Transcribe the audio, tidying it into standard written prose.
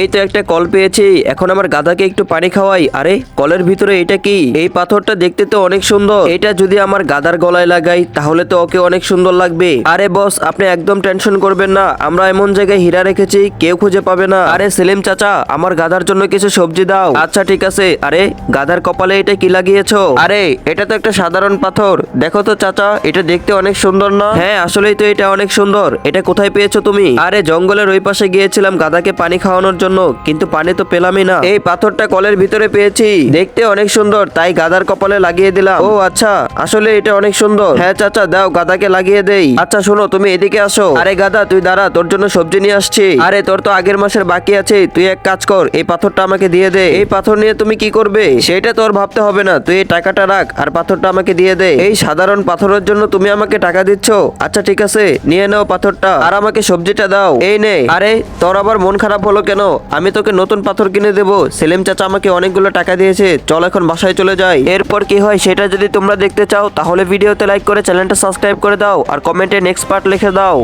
এই তো একটা কল পেয়েছি, এখন আমার গাধাকে একটু পানি খাওয়াই। আরে কলের ভিতরে এটা কি? এই পাথরটা দেখতে তো অনেক সুন্দর, এটা যদি আমার গাধার গলায় লাগাই তাহলে তো ওকে অনেক সুন্দর লাগবে। আরে বস, আপনি একদম টেনশন করবেন না, আমরা এমন জায়গায় হীরা রেখেছি কেউ খুঁজে পাবে না। আরে সেলিম চাচা, আমার গাধার জন্য কিছু সবজি দাও। আচ্ছা ঠিক আছে। আরে গাধার কপালে এটা কি লাগিয়েছো? আরে এটা তো একটা সাধারণ পাথর, দেখো তো চাচা, এটা দেখতে অনেক সুন্দর না? হ্যাঁ আসলেই তো এটা অনেক সুন্দর। এটা কোথায় পেয়েছো তুমি? আরে জঙ্গলের ওই পাশে গিয়েছিলাম গাধাকে পানি খাওয়ানোর জন্য, কিন্তু পানি তো পেলামই না। এই পাথরটা কলের ভিতরে পেয়েছি, দেখতে অনেক সুন্দর, তাই গাধার কপালে লাগিয়ে দিলাম। ও আচ্ছা, আসলে এটা অনেক সুন্দর। হ্যাঁ চাচা, দাও গাধাকে লাগিয়ে দেই। আচ্ছা শোনো, তুমি এদিকে আসো। আরে গাধা তুই দাঁড়া, তোর জন্য সবজি নিয়ে আসছি। আরে তোর তো আগের মাসের বাকি আছে, তুই এক কাজ কর, এই পাথরটা আমাকে দিয়ে দে। এই পাথর নিয়ে তুমি কি করবে সেটা তোর ভাবতে হবে না, তুই এই টাকাটা রাখ আর পাথরটা আমাকে দিয়ে দে। এই সাধারণ পাথরের জন্য তুমি আমাকে টাকা দিচ্ছ? আচ্ছা ঠিক আছে, নিয়ে নাও পাথরটা আর আমাকে সবজিটা দাও। এই নে। আরে তোর আবার মন খারাপ হলো কেন? আমি তোকে নতুন পাথর কিনে দেবো। সেলিম চাচা আমাকে অনেকগুলো টাকা দিয়েছে, চল এখন বাসায় চলে যাই। এরপর কি হয় সেটা যদি তোমরা দেখতে চাও তাহলে ভিডিওতে লাইক করে চ্যানেলটা সাবস্ক্রাইব করে দাও আর কমেন্টে নেক্সট পার্ট লিখে দাও।